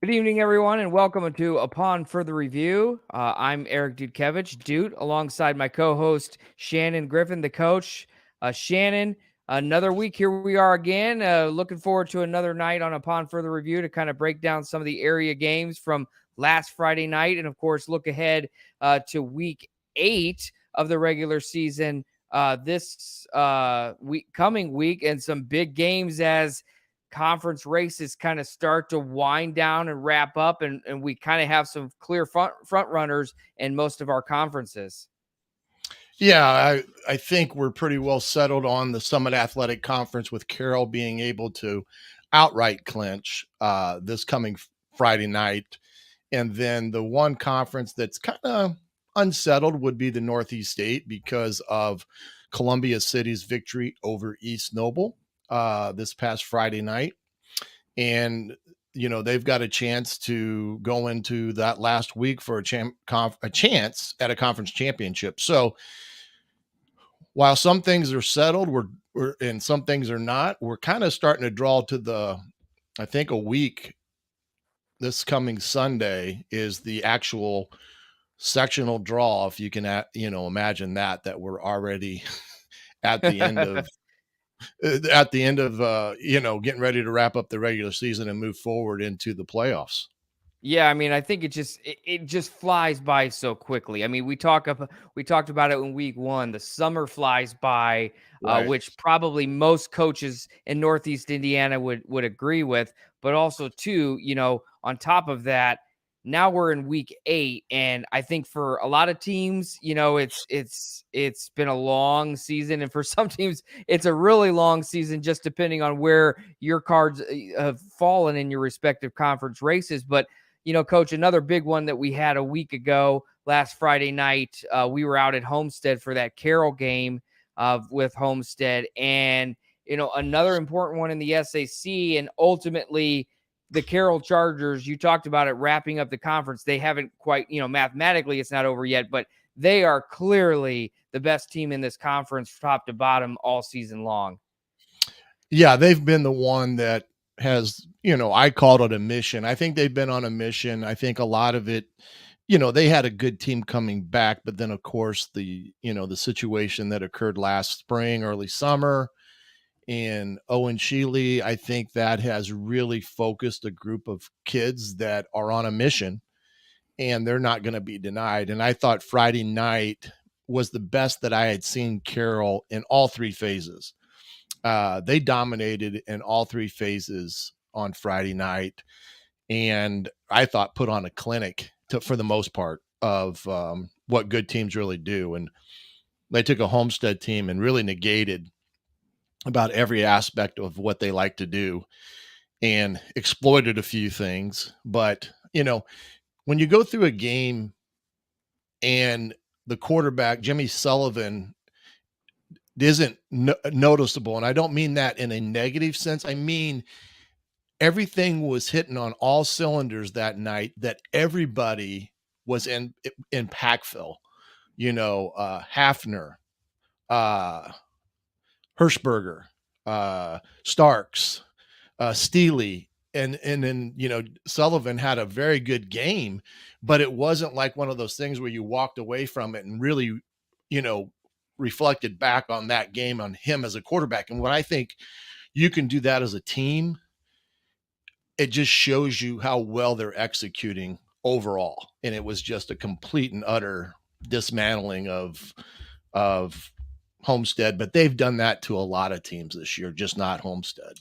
Good evening, everyone, and welcome to Upon Further Review. I'm Eric Dudkevich, Doot, alongside my co-host Shannon Griffin, the coach. Shannon, another week, here we are again. Looking forward to another night on Upon Further Review to kind of break down some of the area games from last Friday night, and of course, look ahead to Week 8 of the regular season this coming week, and some big games as conference races kind of start to wind down and wrap up, and we kind of have some clear front runners in most of our conferences. Yeah, I think we're pretty well settled on the Summit Athletic Conference, with Carroll being able to outright clinch this coming Friday night. And then the one conference that's kind of unsettled would be the Northeast State, because of Columbia City's victory over East Noble this past Friday night. And they've got a chance to go into that last week for a chance at a conference championship. So while some things are settled, and some things are not, we're kind of starting to draw to I think a week this coming Sunday is the actual sectional draw. If you can, imagine that we're already at the end of getting ready to wrap up the regular season and move forward into the playoffs. Yeah, I mean, I think it just flies by so quickly. I mean, we talked about it in week 1. The summer flies by, Right. which probably most coaches in Northeast Indiana would agree with. But also, too, on top of that, now we're in week 8, and I think for a lot of teams, it's been a long season, and for some teams, it's a really long season, just depending on where your cards have fallen in your respective conference races. But Coach, another big one that we had a week ago, last Friday night, we were out at Homestead for that Carroll game with Homestead. And, another important one in the SAC, and ultimately the Carroll Chargers, you talked about it wrapping up the conference. They haven't quite, mathematically it's not over yet, but they are clearly the best team in this conference, top to bottom, all season long. Yeah, they've been the one that has, I called it a mission. I think they've been on a mission. I think a lot of it, they had a good team coming back, but then of course the situation that occurred last spring, early summer, and Owen Sheely, I think that has really focused a group of kids that are on a mission, and they're not going to be denied. And I thought Friday night was the best that I had seen Carroll in all 3 phases. They dominated in all 3 phases on Friday night, and I thought put on a clinic for the most part of what good teams really do. And they took a Homestead team and really negated about every aspect of what they like to do and exploited a few things. But, when you go through a game and the quarterback, Jimmy Sullivan, isn't noticeable, and I don't mean that in a negative sense. I mean, everything was hitting on all cylinders that night, that everybody was in Packville, Hafner, Hirschberger, Starks, Steely, and then Sullivan had a very good game, but it wasn't like one of those things where you walked away from it and really, reflected back on that game, on him as a quarterback. And when I think you can do that as a team, it just shows you how well they're executing overall. And it was just a complete and utter dismantling of Homestead, but they've done that to a lot of teams this year, just not Homestead.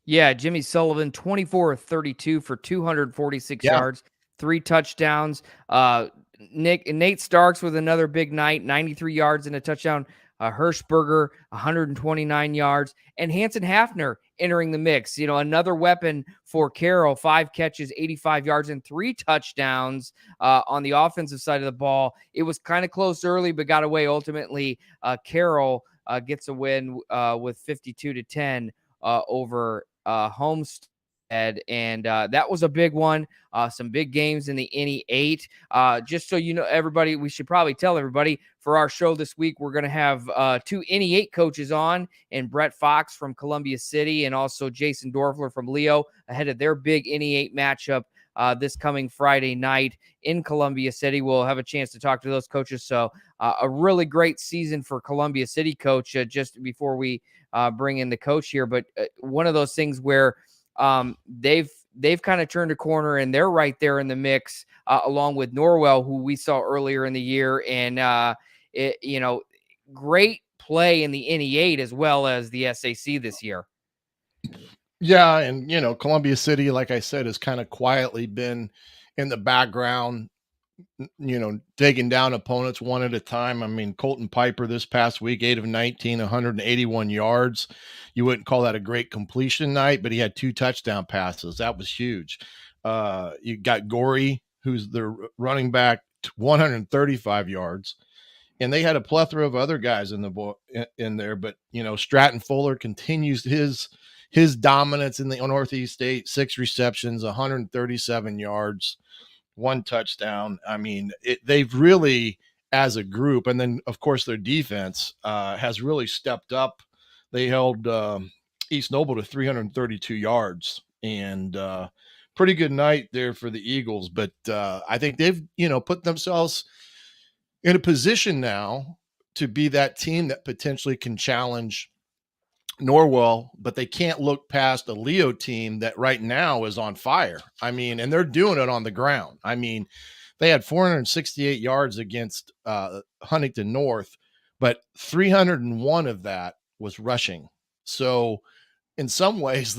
Yeah, Jimmy Sullivan, 24 of 32 for 246 yards, 3 touchdowns. Nate Starks with another big night, 93 yards and a touchdown. Hirschberger, 129 yards. And Hanson Hafner entering the mix. Another weapon for Carroll, 5 catches, 85 yards, and 3 touchdowns on the offensive side of the ball. It was kind of close early, but got away ultimately. Carroll gets a win with 52-10 over Homestead. And that was a big one. Some big games in the NE 8. Just so you know, everybody, we should probably tell everybody for our show this week, we're going to have 2 NE 8 coaches on, and Brett Fox from Columbia City and also Jason Doerffler from Leo ahead of their big NE 8 matchup this coming Friday night in Columbia City. We'll have a chance to talk to those coaches. So a really great season for Columbia City, Coach, just before we bring in the coach here. But one of those things where they've kind of turned a corner, and they're right there in the mix along with Norwell, who we saw earlier in the year. And, great play in the NE8 as well as the SAC this year. Yeah, and Columbia City, like I said, has kind of quietly been in the background, taking down opponents one at a time. I mean, Colton Piper this past week, 8 of 19, 181 yards. You wouldn't call that a great completion night, but he had 2 touchdown passes. That was huge. You got Gorey, who's the running back, 135 yards. And they had a plethora of other guys in there, but Stratton Fuller continues his dominance in the Northeast State, 6 receptions, 137 yards, 1 touchdown. I mean, they've really, as a group, and then of course their defense has really stepped up. They held East Noble to 332 yards, and pretty good night there for the Eagles. But I think they've put themselves in a position now to be that team that potentially can challenge Norwell, but they can't look past a Leo team that right now is on fire. I mean, and they're doing it on the ground. I mean, they had 468 yards against Huntington North, but 301 of that was rushing. So in some ways,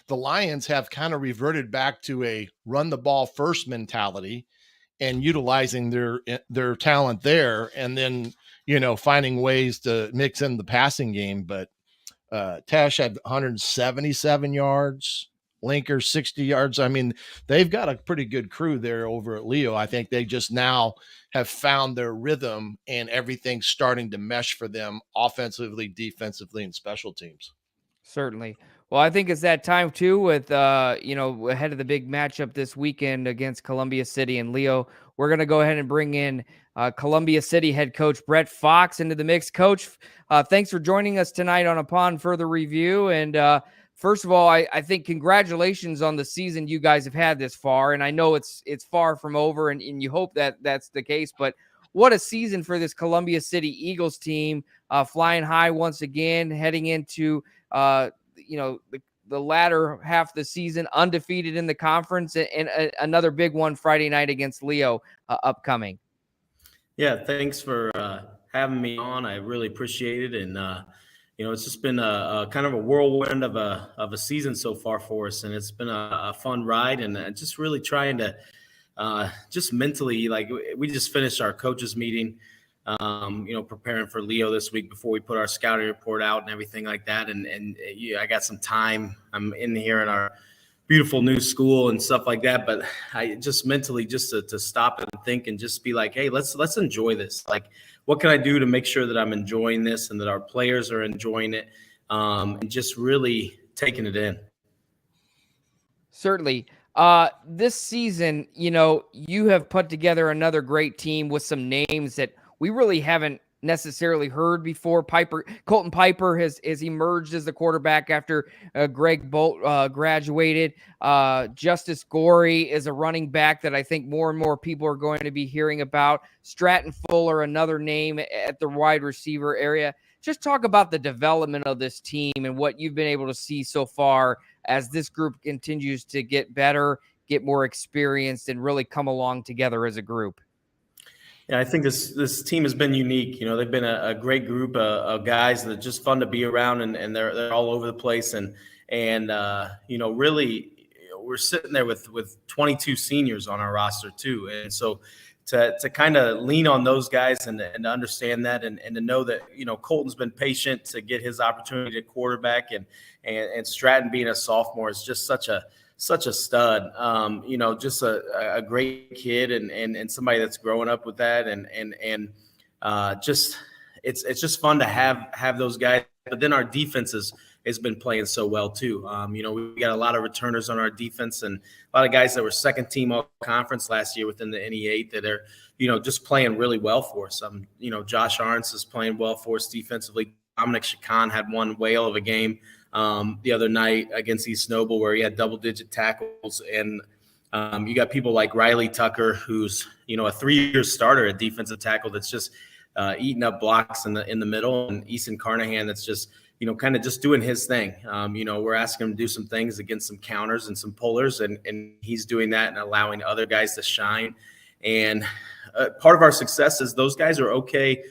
the Lions have kind of reverted back to a run the ball first mentality and utilizing their talent there, and then finding ways to mix in the passing game. But Tash had 177 yards, Linker 60 yards. I mean, they've got a pretty good crew there over at Leo. I think they just now have found their rhythm, and everything's starting to mesh for them offensively, defensively, and special teams. Certainly. Well, I think it's that time too with, ahead of the big matchup this weekend against Columbia City and Leo. We're going to go ahead and bring in Columbia City head coach Brett Fox into the mix. Coach, thanks for joining us tonight on Upon Further Review. And first of all, I think congratulations on the season you guys have had this far. And I know it's far from over, and you hope that that's the case. But what a season for this Columbia City Eagles team, flying high once again, heading into the latter half of the season, undefeated in the conference, and another big one Friday night against Leo upcoming. Yeah, thanks for having me on. I really appreciate it. And, it's just been a kind of a whirlwind of a season so far for us. And it's been a fun ride, and just really trying to just mentally, like, we just finished our coaches meeting, preparing for Leo this week before we put our scouting report out and everything like that. And I got some time. I'm in here in our beautiful new school and stuff like that. But I just mentally just to stop and think and just be like, hey, let's enjoy this. Like, what can I do to make sure that I'm enjoying this and that our players are enjoying it, and just really taking it in. Certainly. This season, you have put together another great team with some names that we really haven't necessarily heard before. Colton Piper has emerged as the quarterback after Greg Bolt graduated. Justice Gorey is a running back that I think more and more people are going to be hearing about. Stratton Fuller, another name at the wide receiver area. Just talk about the development of this team and what you've been able to see so far as this group continues to get better, get more experienced, and really come along together as a group. Yeah, I think this team has been unique. They've been a great group of guys that are just fun to be around, and they're all over the place. And really, we're sitting there with 22 seniors on our roster too. And so to kind of lean on those guys and to understand that and to know that, Colton's been patient to get his opportunity at quarterback, and Stratton being a sophomore is just such a stud, just a great kid and somebody that's growing up with that. And just, it's just fun to have those guys. But then our defense has been playing so well too. We got a lot of returners on our defense and a lot of guys that were second team all conference last year within the NE8 that are, just playing really well for us. Josh Arntz is playing well for us defensively. Dominic Chacon had one whale of a game the other night against East Noble where he had double-digit tackles. And You got people like Riley Tucker, who's, a 3-year starter at defensive tackle that's just eating up blocks in the middle, and Easton Carnahan that's just, kind of just doing his thing. We're asking him to do some things against some counters and some pullers, and he's doing that and allowing other guys to shine. And part of our success is those guys are okay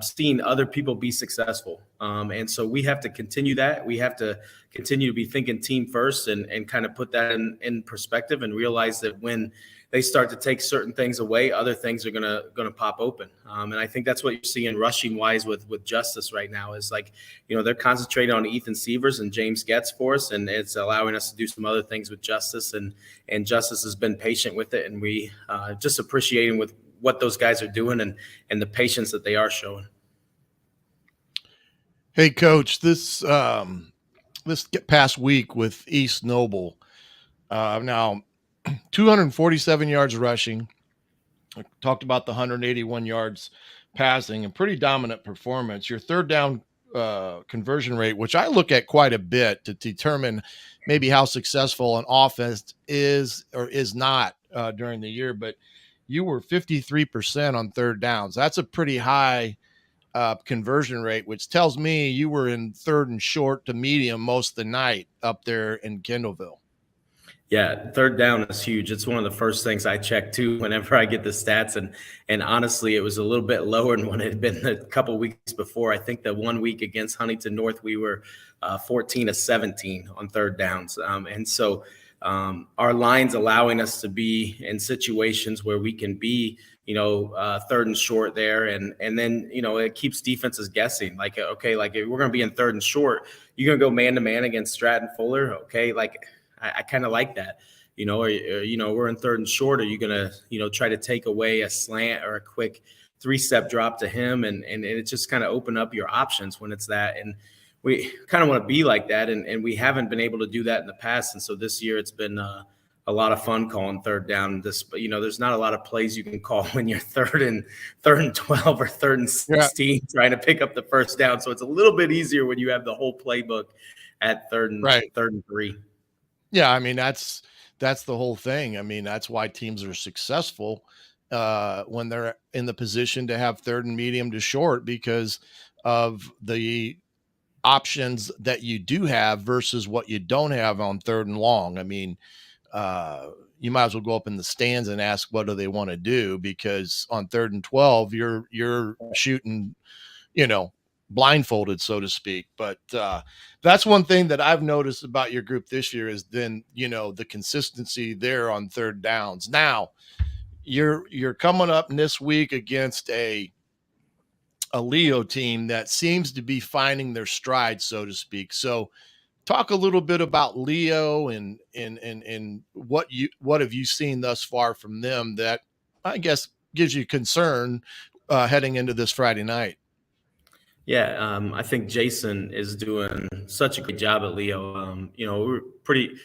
seeing other people be successful. And so we have to continue that. We have to continue to be thinking team first and kind of put that in perspective and realize that when they start to take certain things away, other things are gonna pop open. And I think that's what you're seeing rushing wise with Justice right now is like, they're concentrating on Ethan Sievers and James Getz for us, and it's allowing us to do some other things with Justice, and Justice has been patient with it, and we just appreciating with what those guys are doing and the patience that they are showing. Hey, Coach, this past week with East Noble, now 247 yards rushing. I talked about the 181 yards passing, and pretty dominant performance. Your third down conversion rate, which I look at quite a bit to determine maybe how successful an offense is or is not during the year, but you were 53% on third downs. That's a pretty high conversion rate, which tells me you were in third and short to medium most of the night up there in Kendallville. Yeah, third down is huge. It's one of the first things I check too whenever I get the stats. And honestly, it was a little bit lower than what it had been a couple weeks before. I think that 1 week against Huntington North, we were 14 of 17 on third downs. And so our line's allowing us to be in situations where we can be, third and short there. And then, it keeps defenses guessing. Like, okay, like if we're going to be in third and short, you're going to go man-to-man against Stratton Fuller. Okay, like I kind of like that. We're in third and short. Are you going to, try to take away a slant or a quick 3-step drop to him? And it just kind of open up your options when it's that. And we kind of want to be like that. And we haven't been able to do that in the past. And so this year it's been a lot of fun calling third down. There's not a lot of plays you can call when you're third and 12 or third and 16 trying to pick up the first down. So it's a little bit easier when you have the whole playbook at third and 3. Yeah, I mean, that's the whole thing. I mean, that's why teams are successful when they're in the position to have third and medium to short, because of the options that you do have versus what you don't have on third and long. I mean, you might as well go up in the stands and ask what do they want to do, because on third and 12, you're shooting, blindfolded, so to speak. But that's one thing that I've noticed about your group this year is then, the consistency there on third downs. Now you're coming up this week against a Leo team that seems to be finding their stride, so to speak. So talk a little bit about Leo and what have you seen thus far from them that I guess gives you concern heading into this Friday night. Yeah, I think Jason is doing such a good job at Leo. We're pretty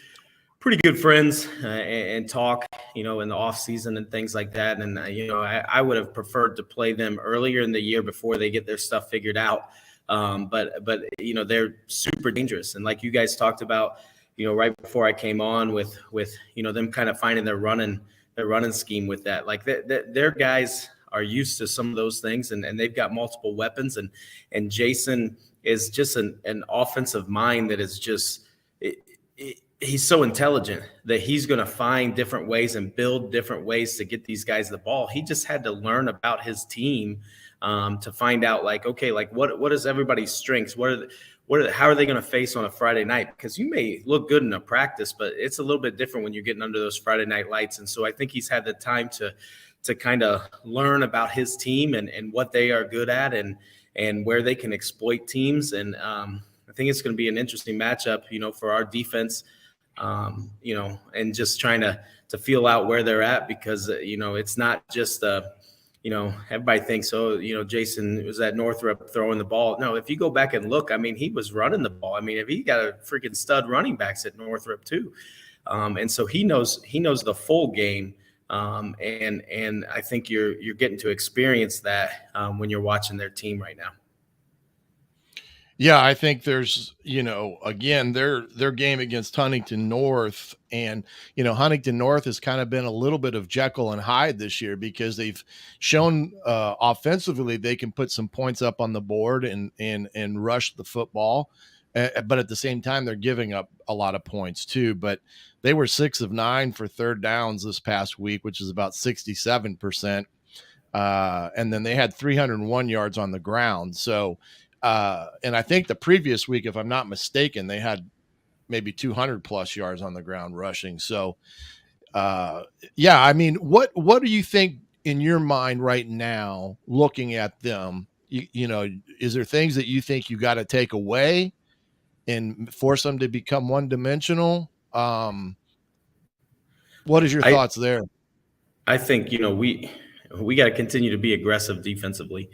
good friends and talk, in the off season and things like that. And, I would have preferred to play them earlier in the year before they get their stuff figured out. But they're super dangerous. And like you guys talked about, right before I came on with them kind of finding their running scheme with that, like their guys are used to some of those things and they've got multiple weapons and Jason is just an offensive mind that is just, he's so intelligent that he's going to find different ways and build different ways to get these guys the ball. He just had to learn about his team to find out like, okay, like what is everybody's strengths? How are they going to face on a Friday night? Because you may look good in a practice, but it's a little bit different when you're getting under those Friday night lights. And so I think he's had the time to kind of learn about his team and what they are good at and where they can exploit teams. And I think it's going to be an interesting matchup, for our defense, and just trying to feel out where they're at because, it's not just everybody thinks, Jason was at Northrop throwing the ball. No, if you go back and look, I mean, he was running the ball. I mean, if he got a freaking stud running backs at Northrop too. And so he knows the full game. And I think you're getting to experience that when you're watching their team right now. Yeah, I think there's, again, their game against Huntington North, and Huntington North has kind of been a little bit of Jekyll and Hyde this year because they've shown offensively they can put some points up on the board and rush the football, but at the same time they're giving up a lot of points too. But they were 6 of 9 for third downs this past week, which is about 67%, and then they had 301 yards on the ground. So. And I think the previous week, if I'm not mistaken, they had maybe 200 plus yards on the ground rushing. So, yeah, I mean, what do you think in your mind right now, looking at them, is there things that you think you got to take away and force them to become one dimensional? What is your thoughts there? I think, we got to continue to be aggressive defensively.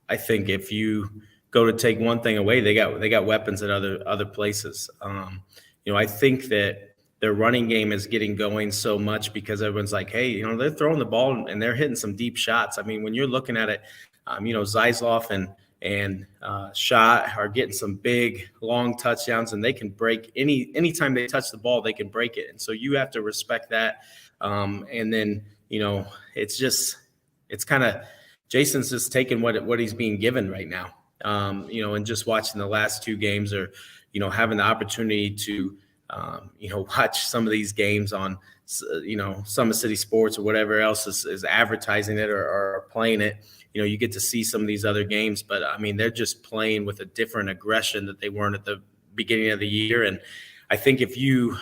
I think if you go to take one thing away, they got weapons at other places. I think that their running game is getting going so much because everyone's like, hey, they're throwing the ball and they're hitting some deep shots. I mean, when you're looking at it, Zeisloff and Schott are getting some big long touchdowns, and they can break anytime they touch the ball, they can break it. And so you have to respect that. And then, it's kind of, Jason's just taking what he's being given right now, and just watching the last 2 games, or, having the opportunity to, watch some of these games on, Summit City Sports or whatever else is advertising it or playing it. You get to see some of these other games, but I mean, they're just playing with a different aggression that they weren't at the beginning of the year. And I think if you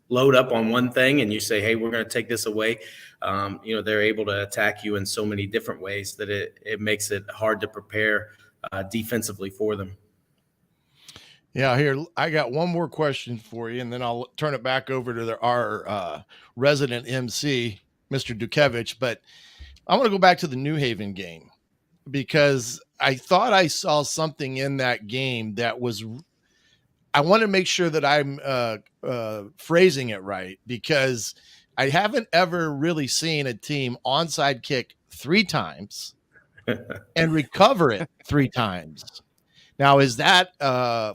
load up on one thing and you say, hey, we're going to take this away, they're able to attack you in so many different ways that it makes it hard to prepare defensively for them. Yeah, here, I got one more question for you, and then I'll turn it back over to our resident MC, Mr. Dukevich. But I want to go back to the New Haven game because I thought I saw something in that game that was – I want to make sure that I'm phrasing it right, because I haven't ever really seen a team onside kick 3 times and recover it 3 times. Now, is that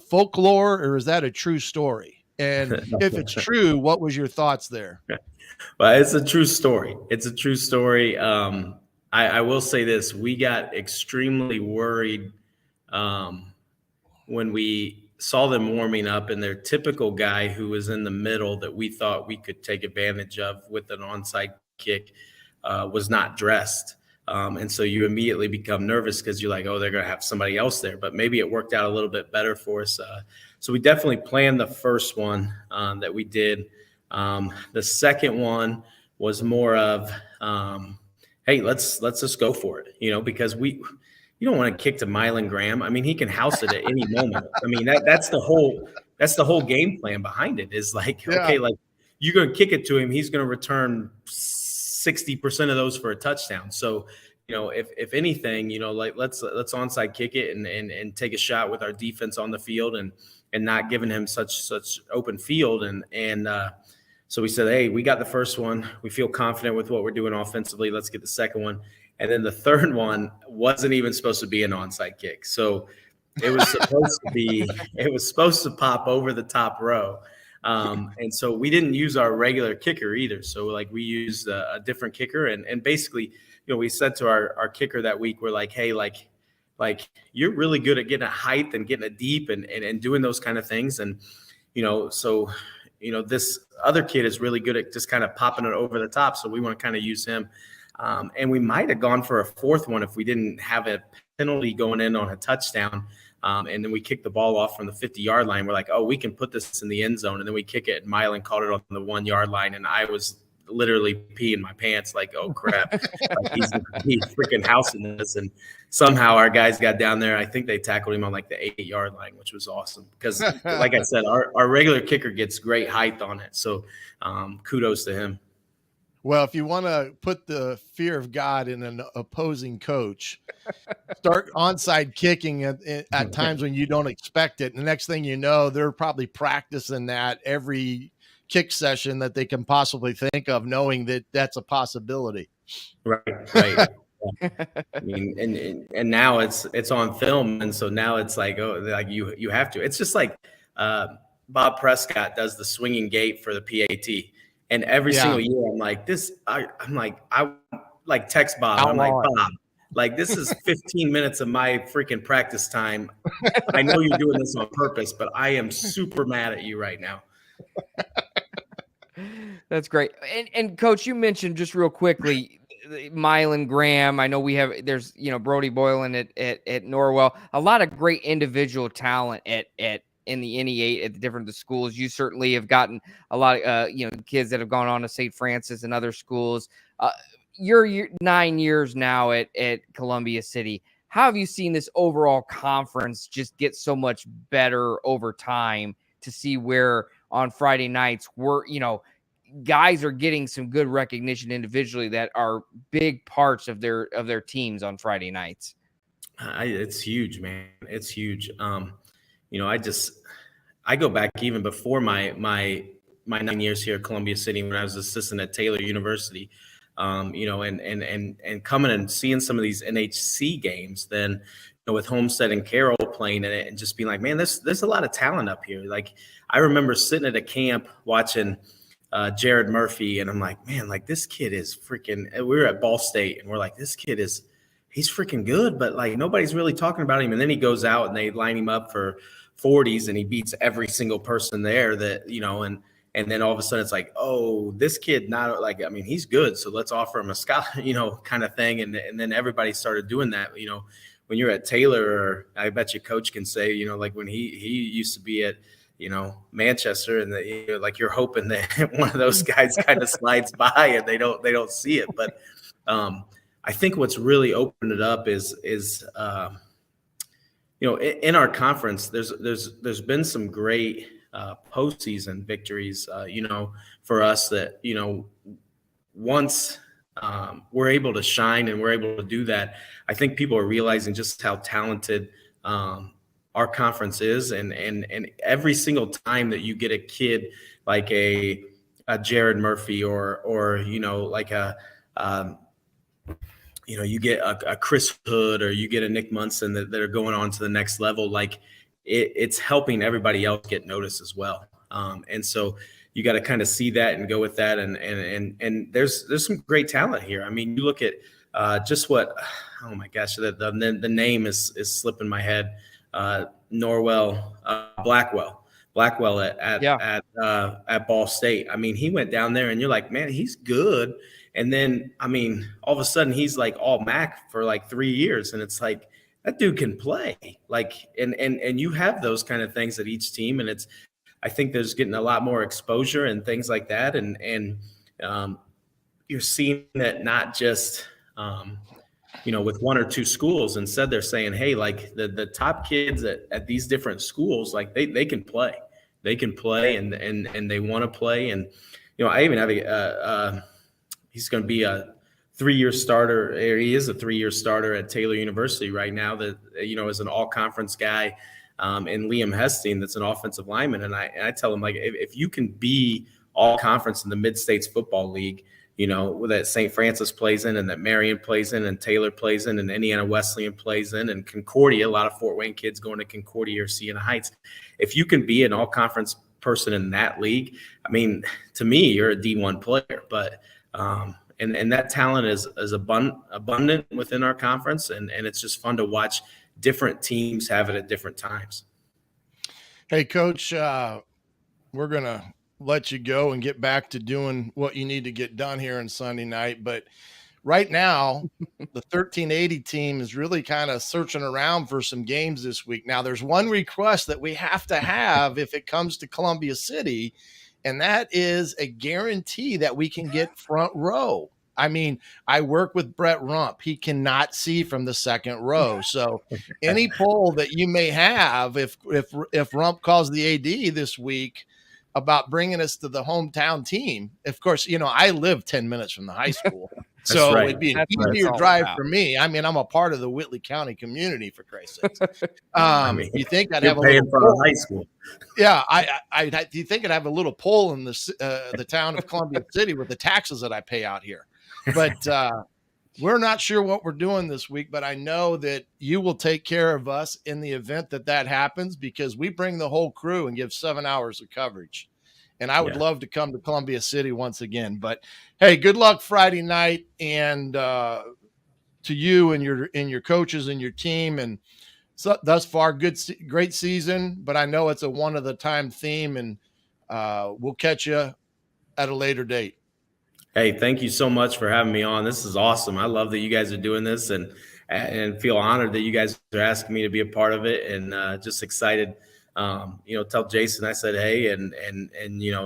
folklore or is that a true story? And if it's true, what was your thoughts there? Well, it's a true story. It's a true story. I will say this. We got extremely worried when we saw them warming up, and their typical guy who was in the middle that we thought we could take advantage of with an onside kick was not dressed. And so you immediately become nervous because you're like, oh, they're going to have somebody else there. But maybe it worked out a little bit better for us. So we definitely planned the first one that we did. The second one was more of, hey, let's just go for it, because you don't want to kick to Mylan Graham. I mean, he can house it at any moment. I mean, that's the whole game plan behind it is like, okay, like you're going to kick it to him. He's going to return 60% of those for a touchdown. So, if anything, like let's onside kick it and take a shot with our defense on the field and not giving him such open field. And so we said, hey, we got the first one. We feel confident with what we're doing offensively. Let's get the second one. And then the third one wasn't even supposed to be an onside kick. So it was supposed to pop over the top row. And so we didn't use our regular kicker either. So like we used a different kicker and basically, we said to our kicker that week, we're like, hey, like you're really good at getting a height and getting a deep and doing those kind of things. And, this other kid is really good at just kind of popping it over the top. So we want to kind of use him. And we might have gone for a fourth one if we didn't have a penalty going in on a touchdown. And then we kicked the ball off from the 50-yard line. We're like, oh, we can put this in the end zone. And then we kick it, and Mylan caught it on the 1-yard line. And I was literally peeing my pants like, oh, crap. Like he's freaking housing this. And somehow our guys got down there. I think they tackled him on like the 8-yard line, which was awesome. Because, like I said, our regular kicker gets great height on it. So kudos to him. Well, if you want to put the fear of God in an opposing coach, start onside kicking at times when you don't expect it. And the next thing you know, they're probably practicing that every kick session that they can possibly think of, knowing that that's a possibility. Right. I mean, and now it's on film, and so now it's like, oh, like you have to. It's just like Bob Prescott does the swinging gate for the PAT, and every single year I'm like this. I like text Bob. I'm like, Bob, like this is 15 minutes of my freaking practice time. I know you're doing this on purpose, but I am super mad at you right now. That's great. And Coach, you mentioned just real quickly, Mylan Graham. I know there's Brody Boylan at Norwell. A lot of great individual talent in the NE8 at the different schools. You certainly have gotten a lot of kids that have gone on to St. Francis and other schools. You're 9 years now at Columbia City. How have you seen this overall conference just get so much better over time to see where on Friday nights guys are getting some good recognition individually that are big parts of their teams on Friday nights? It's huge, man. It's huge. I go back even before my 9 years here at Columbia City when I was assistant at Taylor University. And coming and seeing some of these NHC games, then with Homestead and Carroll playing in it, and just being like, man, there's a lot of talent up here. Like I remember sitting at a camp watching Jared Murphy, and I'm like, man, like this kid is freaking. We were at Ball State, and we're like, this kid he's freaking good, but like nobody's really talking about him. And then he goes out and they line him up for 40s, and he beats every single person there And then all of a sudden it's like, oh, this kid he's good, so let's offer him a scholarship, kind of thing. And then everybody started doing that. When you're at Taylor, or I bet you Coach can say, like when he used to be at, Manchester, and you're hoping that one of those guys kind of slides by and they don't see it. But I think what's really opened it up is in our conference, there's been some great postseason victories, for us that, once we're able to shine and we're able to do that, I think people are realizing just how talented our conference is. And every single time that you get a kid like a Jared Murphy or like you get a Chris Hood, or you get a Nick Munson that are going on to the next level, like it's helping everybody else get noticed as well. And so you got to kind of see that and go with that. And there's some great talent here. I mean, you look at just what, oh my gosh, the name is slipping my head. Blackwell at Ball State. I mean, he went down there and you're like, man, he's good. And then, I mean, all of a sudden he's like all MAC for like 3 years. And it's like, that dude can play. Like, and you have those kind of things at each team. And I think there's getting a lot more exposure and things like that. And you're seeing that not just, with one or two schools. Instead, they're saying, hey, like the top kids at these different schools, like they can play. They can play and they want to play. And, I even have he's going to be a 3-year starter, or he is a 3-year starter at Taylor University right now that, is an all-conference guy, and Liam Hestine, that's an offensive lineman. And I tell him, like, if you can be all-conference in the Mid-States Football League, that St. Francis plays in, and that Marion plays in, and Taylor plays in, and Indiana Wesleyan plays in, and Concordia, a lot of Fort Wayne kids going to Concordia or Siena Heights. If you can be an all-conference person in that league, I mean, to me, you're a D1 player. But and that talent is abundant within our conference, and it's just fun to watch different teams have it at different times. Hey, Coach, we're going to let you go and get back to doing what you need to get done here on Sunday night. But right now, the 1380 team is really kind of searching around for some games this week. Now, there's one request that we have to have if it comes to Columbia City, and that is a guarantee that we can get front row. I mean, I work with Brett Rump. He cannot see from the second row. So any poll that you may have, if Rump calls the AD this week about bringing us to the hometown team, of course, I live 10 minutes from the high school. So right. It'd be an easier drive for me. I mean, I'm a part of the Whitley County community, for Christ's sake. You think I'd have a little for high school? Yeah, do you think I'd have a little pull in the town of Columbia City with the taxes that I pay out here? But We're not sure what we're doing this week, but I know that you will take care of us in the event that happens, because we bring the whole crew and give 7 hours of coverage. And I would love to come to Columbia City once again. But hey, good luck Friday night, and to you and your coaches and your team. And so, thus far, great season. But I know it's a one of the time theme, and we'll catch you at a later date. Hey, thank you so much for having me on. This is awesome. I love that you guys are doing this, and feel honored that you guys are asking me to be a part of it, and just excited. Tell Jason I said hey, and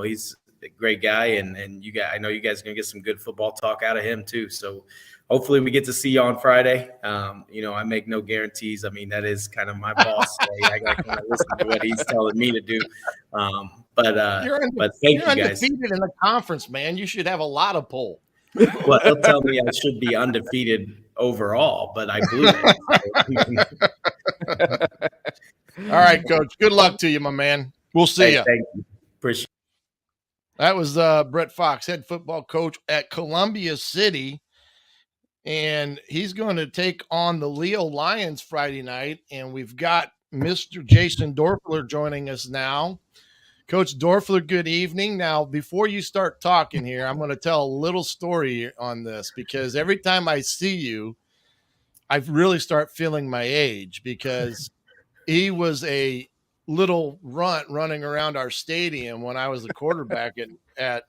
he's a great guy, and I know you guys are gonna get some good football talk out of him too. So hopefully we get to see you on Friday. I make no guarantees. I mean, that is kind of my boss. I got to kind of listen to what he's telling me to do. But thank you guys. Undefeated in the conference, man. You should have a lot of pull. Well, he'll tell me I should be undefeated overall, but I blew it. All right, Coach. Good luck to you, my man. We'll see you. Thank you. Appreciate it. That was Brett Fox, head football coach at Columbia City. And he's going to take on the Leo Lions Friday night. And we've got Mr. Jason Doerffler joining us now. Coach Doerffler, good evening. Now, before you start talking here, I'm going to tell a little story on this, because every time I see you, I really start feeling my age, because he was a little runt running around our stadium when I was the quarterback at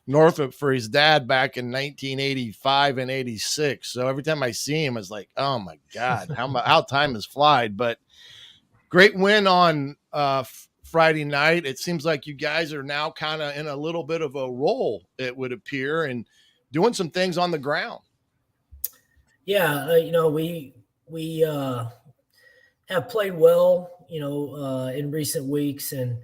Northrop for his dad back in 1985 and 86. So every time I see him, it's like, oh my God, how time has flied. But great win on Friday night. It seems like you guys are now kind of in a little bit of a role, it would appear, and doing some things on the ground. Yeah, we have played well, in recent weeks, and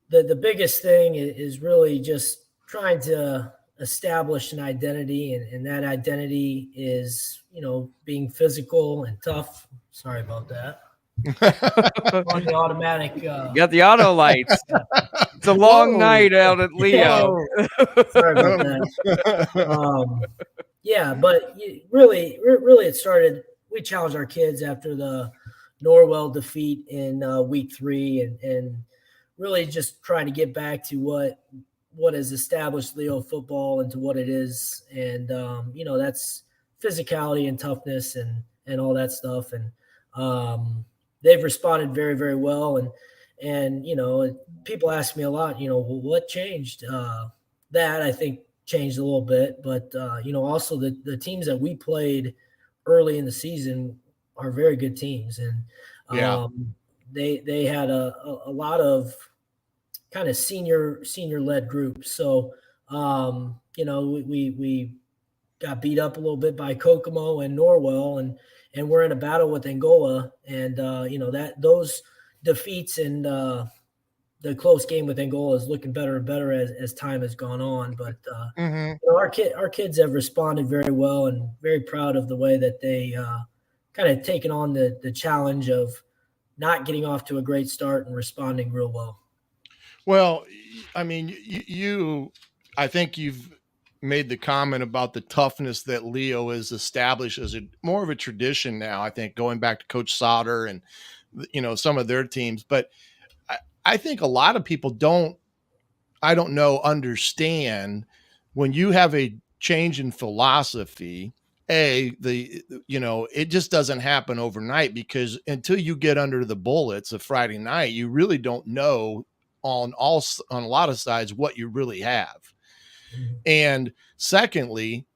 the biggest thing is really just trying to establish an identity, and that identity is, being physical and tough. Sorry about that. On the automatic. You got the auto lights. It's a long night out at Leo. Sorry about that. But really it started. We challenged our kids after the Norwell defeat in week 3, and really just trying to get back to what has established Leo football into what it is. And, that's physicality and toughness and all that stuff. And they've responded very, very well. And people ask me a lot, what changed? That I think changed a little bit. But, also the teams that we played early in the season are very good teams. And they had a lot of kind of senior led groups. So, we got beat up a little bit by Kokomo and Norwell, and we're in a battle with Angola. And, that those defeats and the close game with Angola is looking better and better as time has gone on. But our kids have responded very well, and very proud of the way that they kind of taken on the challenge of not getting off to a great start and responding real well. Well, I mean, I think you've made the comment about the toughness that Leo has established as more of a tradition now, I think, going back to Coach Sauter and, some of their teams. But I think a lot of people understand when you have a change in philosophy, it just doesn't happen overnight, because until you get under the bullets of Friday night, you really don't know on a lot of sides what you really have. Mm-hmm. And secondly,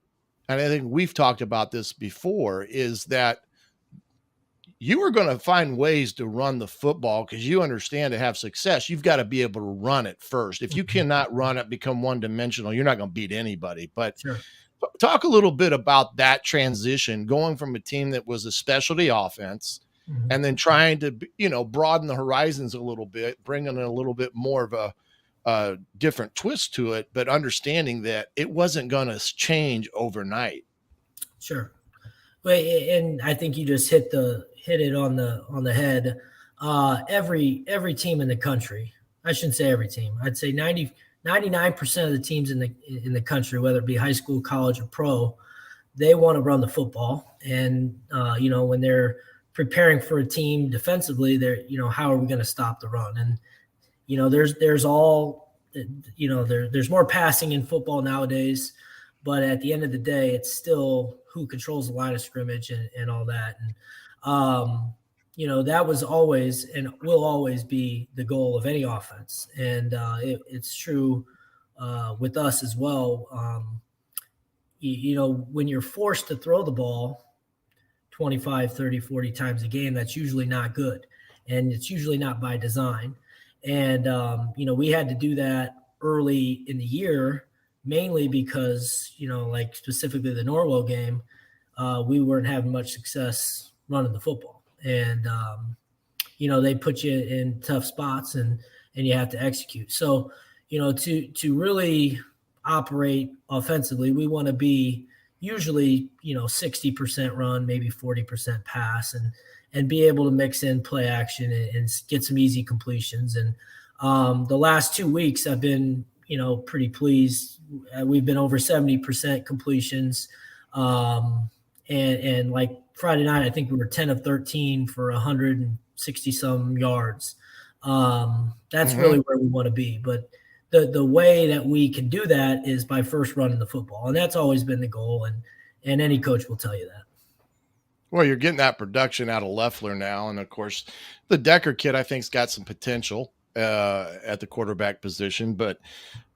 and I think we've talked about this before, is that you are going to find ways to run the football, because you understand to have success, you've got to be able to run it first. If you cannot run it, become one-dimensional, you're not going to beat anybody. But sure. Talk a little bit about that transition, going from a team that was a specialty offense and then trying to, broaden the horizons a little bit, bringing a little bit more of a different twist to it, but understanding that it wasn't going to change overnight. Sure. Well, and I think you just hit it on the head. Every team in the country, I shouldn't say every team, I'd say 99% of the teams in the country, whether it be high school, college, or pro, they want to run the football. And, when they're preparing for a team defensively, they're, how are we going to stop the run? And, there's more passing in football nowadays, but at the end of the day, it's still who controls the line of scrimmage and all that. And, that was always and will always be the goal of any offense. And it's true with us as well. When you're forced to throw the ball 25, 30, 40 times a game, that's usually not good. And it's usually not by design. And, we had to do that early in the year, mainly because, like specifically the Norwell game, we weren't having much success running the football. And, they put you in tough spots and you have to execute. So, to really operate offensively, we want to be usually, 60% run, maybe 40% pass, and be able to mix in play action and get some easy completions. And the last 2 weeks I've been, pretty pleased. We've been over 70% completions. And like Friday night, I think we were 10 of 13 for 160 some yards. That's really where we want to be. But the way that we can do that is by first running the football. And that's always been the goal. And any coach will tell you that. Well, you're getting that production out of Loeffler now. And of course, the Decker kid, I think, has got some potential at the quarterback position. But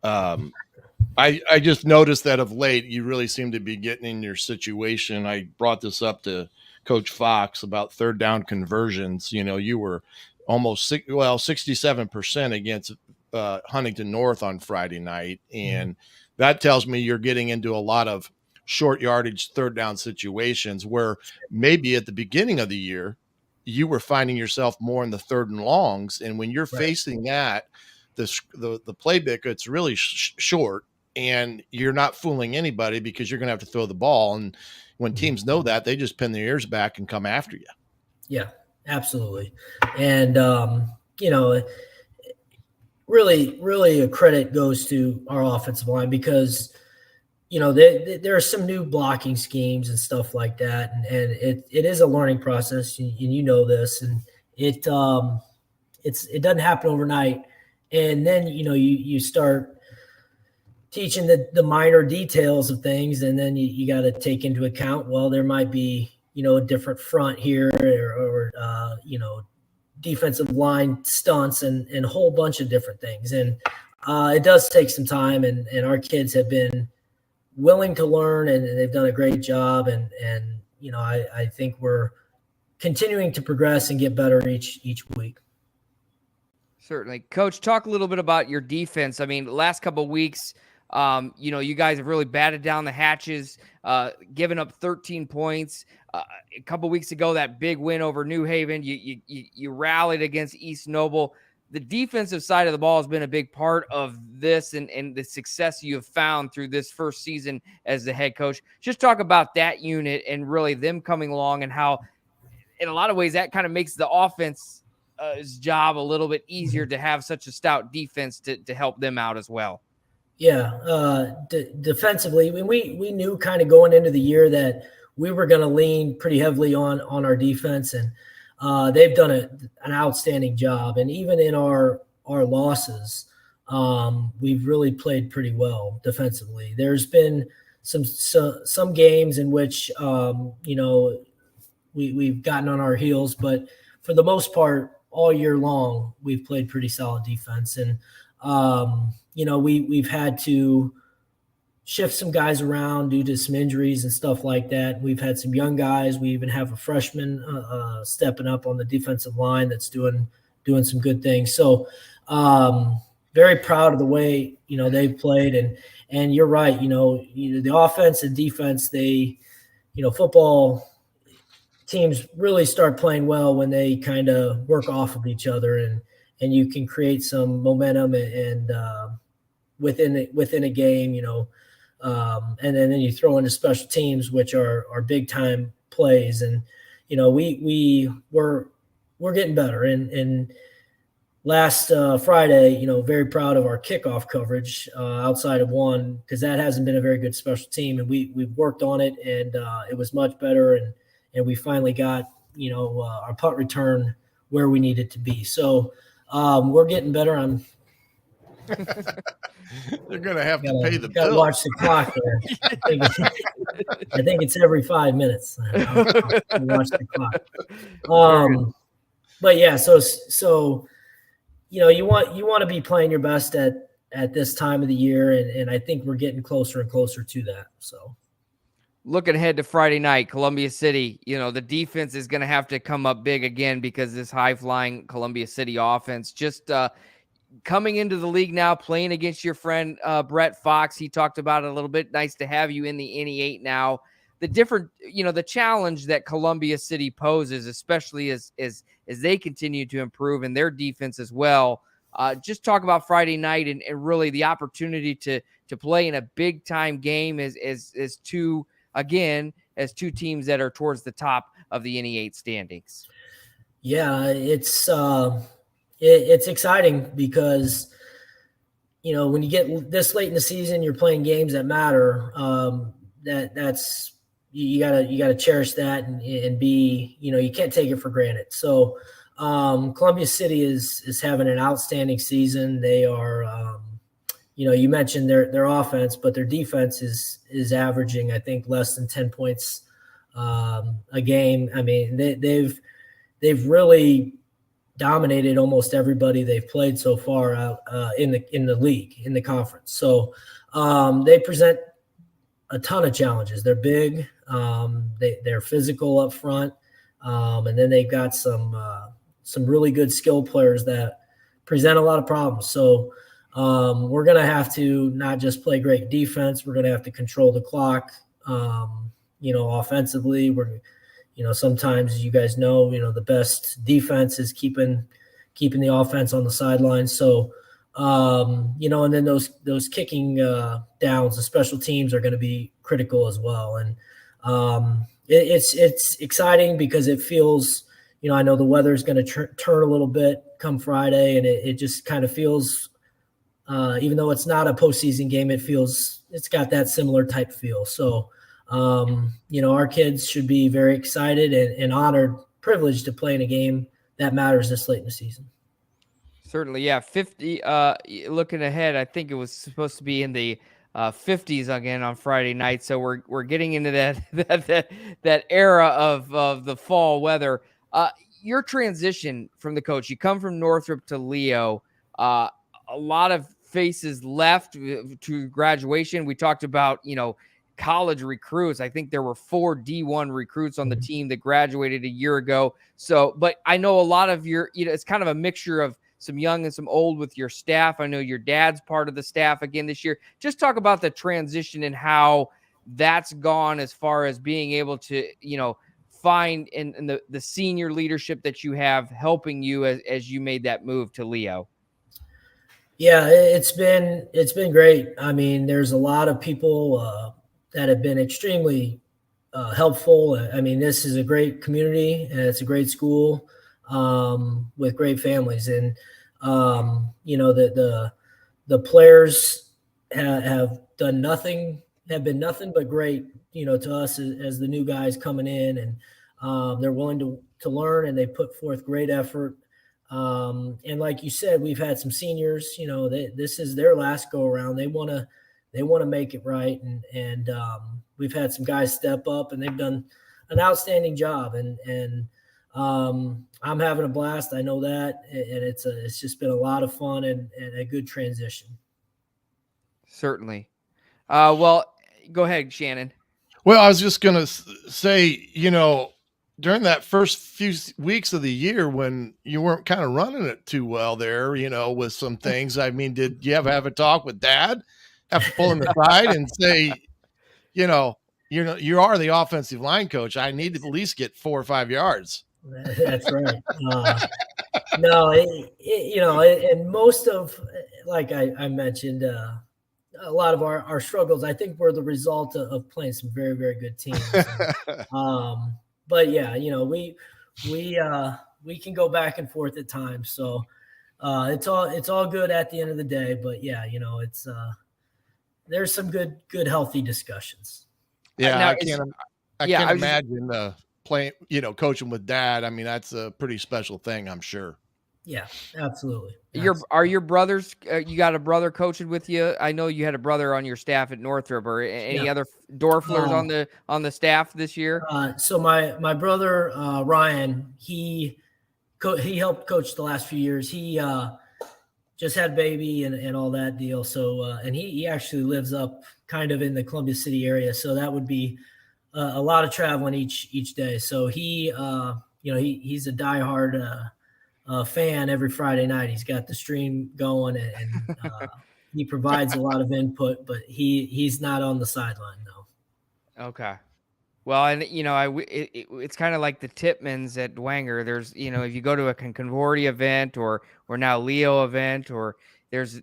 I just noticed that of late, you really seem to be getting in your situation. I brought this up to Coach Fox about third down conversions. You were almost 67% against Huntington North on Friday night. And that tells me you're getting into a lot of short yardage third down situations where maybe at the beginning of the year, you were finding yourself more in the third and longs. And when you're facing that, the playbook, it's really short and you're not fooling anybody because you're going to have to throw the ball. And when teams know that, they just pin their ears back and come after you. Yeah, absolutely. And, really a credit goes to our offensive line because, there are some new blocking schemes and stuff like that. And it is a learning process and this, and it doesn't happen overnight. And then, you start teaching the minor details of things. And then you got to take into account, well, there might be, a different front here or defensive line stunts and a whole bunch of different things. And it does take some time and our kids have been willing to learn and they've done a great job. And I think we're continuing to progress and get better each week. Certainly. Coach, talk a little bit about your defense. I mean, last couple of weeks, you guys have really batted down the hatches, given up 13 points. A couple of weeks ago, that big win over New Haven, you rallied against East Noble. The defensive side of the ball has been a big part of this and the success you have found through this first season as the head coach. Just talk about that unit and really them coming along and how, in a lot of ways, that kind of makes the offense job a little bit easier to have such a stout defense to help them out as well. Yeah, defensively, we knew kind of going into the year that we were going to lean pretty heavily on our defense, and they've done an outstanding job. And even in our losses, we've really played pretty well defensively. There's been some games in which we've gotten on our heels, but for the most part, all year long, we've played pretty solid defense. And we've had to shift some guys around due to some injuries and stuff like that. We've had some young guys. We even have a freshman stepping up on the defensive line that's doing some good things. So very proud of the way, they've played. And you're right, the offense and defense, football teams really start playing well when they kind of work off of each other and you can create some momentum and within a game, and then you throw into special teams, which are big time plays. And, we're getting better. And last Friday, very proud of our kickoff coverage outside of one, because that hasn't been a very good special team, and we've worked on it, and it was much better, and we finally got our punt return where we needed to be. So we're getting better. They're gonna have to pay the bill. Watch the clock there. I think it's every 5 minutes. I'll watch the clock. But yeah, so you want to be playing your best at this time of the year, and I think we're getting closer and closer to that. So looking ahead to Friday night, Columbia City, the defense is going to have to come up big again, because this high-flying Columbia City offense just coming into the league now, playing against your friend Brett Fox. He talked about it a little bit. Nice to have you in the NE8 now. The different, the challenge that Columbia City poses, especially as they continue to improve in their defense as well. Just talk about Friday night and really the opportunity to play in a big time game as two teams that are towards the top of the NE8 standings. Yeah, it's exciting because, when you get this late in the season, you're playing games that matter. That's you gotta cherish that and be, you can't take it for granted. So Columbia City is having an outstanding season. They are, you mentioned their offense, but their defense is averaging, I think, less than 10 points a game. I mean, they've really dominated almost everybody they've played so far out in the league, in the conference. So they present a ton of challenges. They're big. They're physical up front, and then they've got some really good skill players that present a lot of problems. So we're going to have to not just play great defense. We're going to have to control the clock. Offensively, sometimes you guys know, the best defense is keeping the offense on the sidelines. So, and then those kicking downs, the special teams are going to be critical as well. And it's exciting because it feels, I know the weather is going to turn a little bit come Friday, and it just kind of feels, even though it's not a postseason game, it's got that similar type feel. So, our kids should be very excited and honored, privileged to play in a game that matters this late in the season. Certainly, yeah. 50. Looking ahead, I think it was supposed to be in the 50s again on Friday night. So we're getting into that era of the fall weather. Your transition from the coach, you come from Northrop to Leo. A lot of faces left to graduation. We talked about college recruits. I think there were 4 D1 recruits on the team that graduated a year ago. So, but I know a lot of your, it's kind of a mixture of some young and some old with your staff. I know your dad's part of the staff again this year. Just talk about the transition and how that's gone as far as being able to, find in the senior leadership that you have helping you as you made that move to Leo. Yeah, it's been great. I mean, there's a lot of people that have been extremely helpful. I mean, this is a great community and it's a great school with great families. And, the players have been nothing but great, to us as the new guys coming in, and they're willing to learn, and they put forth great effort. And like you said, we've had some seniors, this is their last go around. They want to make it right. And we've had some guys step up, and they've done an outstanding job. And I'm having a blast. I know that. And it's just been a lot of fun and a good transition. Certainly. Well, go ahead, Shannon. Well, I was just going to say, during that first few weeks of the year when you weren't kind of running it too well there, with some things, I mean, did you ever have a talk with Dad? Have to pull him aside and say, you are the offensive line coach. I need to at least get 4 or 5 yards. That's right. No, and most of, like I mentioned, a lot of our struggles, I think, were the result of playing some very, very good teams. But yeah, we can go back and forth at times. So, it's all good at the end of the day. But yeah, it's there's some good healthy discussions. Yeah, I can't was imagine playing, coaching with dad. I mean, that's a pretty special thing, I'm sure. Yeah, absolutely. Are your brothers? You got a brother coaching with you? I know you had a brother on your staff at Northrop. Or any other Doerfflers on the staff this year? So my brother Ryan, he helped coach the last few years. He just had baby and all that deal. So and he actually lives up kind of in the Columbia City area. So that would be a lot of traveling each day. So he he's a diehard fan every Friday night. He's got the stream going and he provides a lot of input, but he's not on the sideline though. Okay. Well, and it's kind of like the Tipmans at Dwenger. There's, if you go to a Concordia event or now Leo event, or there's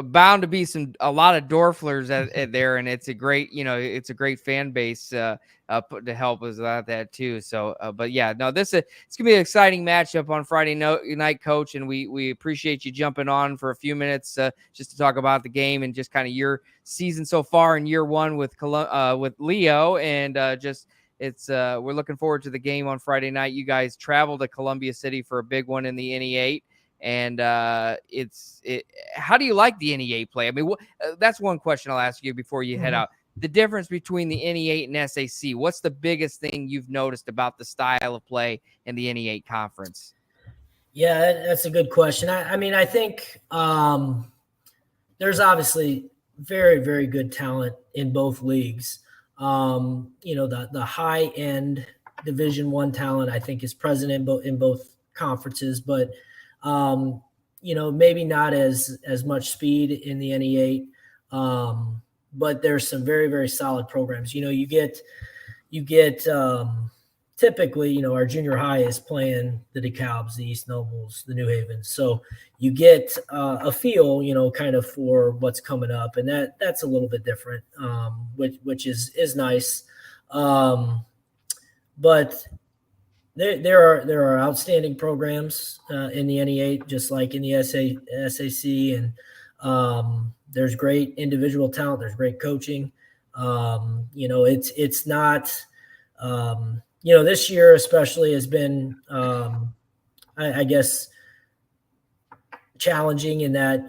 bound to be a lot of Doerfflers at there, and it's a great, it's a great fan base to help us out that too. So, but yeah, no, it's gonna be an exciting matchup on Friday night, Coach, and we appreciate you jumping on for a few minutes just to talk about the game and just kind of your season so far in year one with Leo, and we're looking forward to the game on Friday night. You guys travel to Columbia City for a big one in the NE8. And how do you like the NE8 play? I mean, that's one question I'll ask you before you head out. The difference between the NE8 and SAC. What's the biggest thing you've noticed about the style of play in the NE8 conference? Yeah, that's a good question. I mean, I think there's obviously very, very good talent in both leagues. The high end Division I talent, I think, is present in both conferences, but maybe not as much speed in the NE8. But there's some very, very solid programs. You get typically, our junior high is playing the DeKalbs, the East Nobles, the New Havens. So you get a feel, kind of for what's coming up, and that's a little bit different, which is nice. But there are outstanding programs in the NE8, just like in the SAC, and there's great individual talent. There's great coaching. It's not. This year especially has been, I guess, challenging in that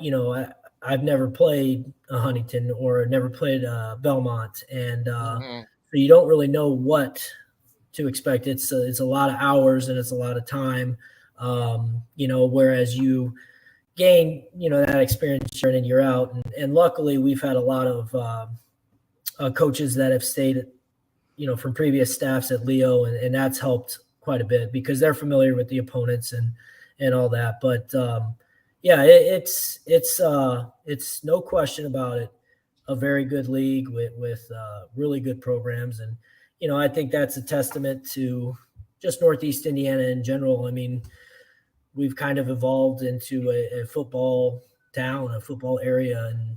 I've never played Huntington or never played Belmont, and so you don't really know what to expect. It's a lot of hours and it's a lot of time, whereas you gain that experience year in and year out, and luckily we've had a lot of coaches that have stayed from previous staffs at Leo, and that's helped quite a bit because they're familiar with the opponents and all that. But it's no question about it, a very good league with really good programs. And I think that's a testament to just Northeast Indiana in general. I mean, we've kind of evolved into a football town, a football area, and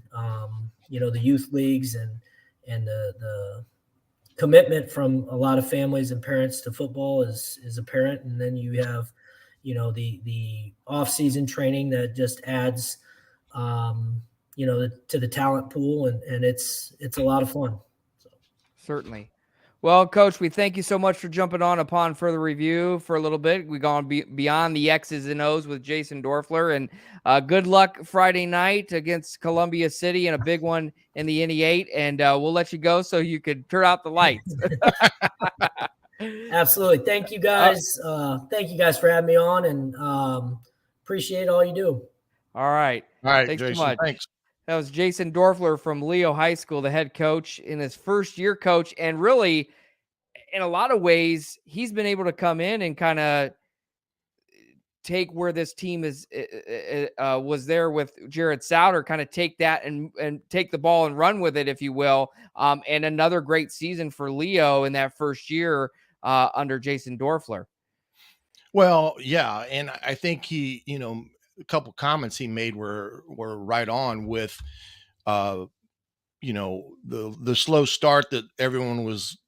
the youth leagues and the commitment from a lot of families and parents to football is apparent. And then you have, the off-season training that just adds, to the talent pool, and it's a lot of fun. So. Certainly. Well, Coach, we thank you so much for jumping on upon further review for a little bit. We've gone beyond the X's and O's with Jason Doerffler, and good luck Friday night against Columbia City and a big one in the NE8. And we'll let you go so you could turn out the lights. Absolutely. Thank you guys. Thank you guys for having me on, and appreciate all you do. All right. Thanks Jason, so much. Thanks. That was Jason Doerffler from Leo High School, the head coach in his first year coach. And really, in a lot of ways, he's been able to come in and kind of take where this team was there with Jared Souter, kind of take that and take the ball and run with it, if you will. And another great season for Leo in that first year under Jason Doerffler. Well, yeah. And I think he, a couple comments he made were right on with, the slow start that everyone was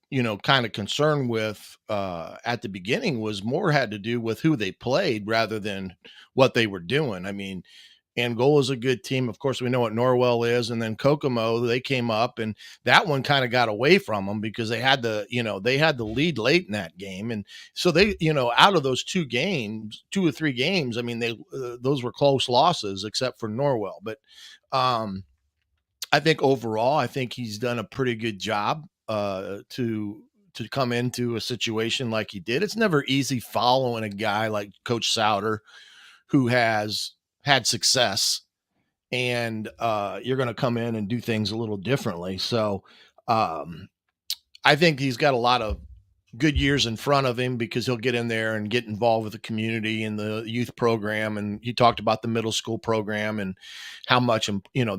kind of concerned with at the beginning had to do with who they played rather than what they were doing. I mean, Angola is a good team. Of course, we know what Norwell is. And then Kokomo, they came up, and that one kind of got away from them because they had the lead late in that game. And so they, out of those 2 or 3 games, I mean, those were close losses except for Norwell. But I think overall, I think he's done a pretty good job to come into a situation like he did. It's never easy following a guy like Coach Souter, who has had success, and you're going to come in and do things a little differently. So I think he's got a lot of good years in front of him because he'll get in there and get involved with the community and the youth program. And he talked about the middle school program and how much,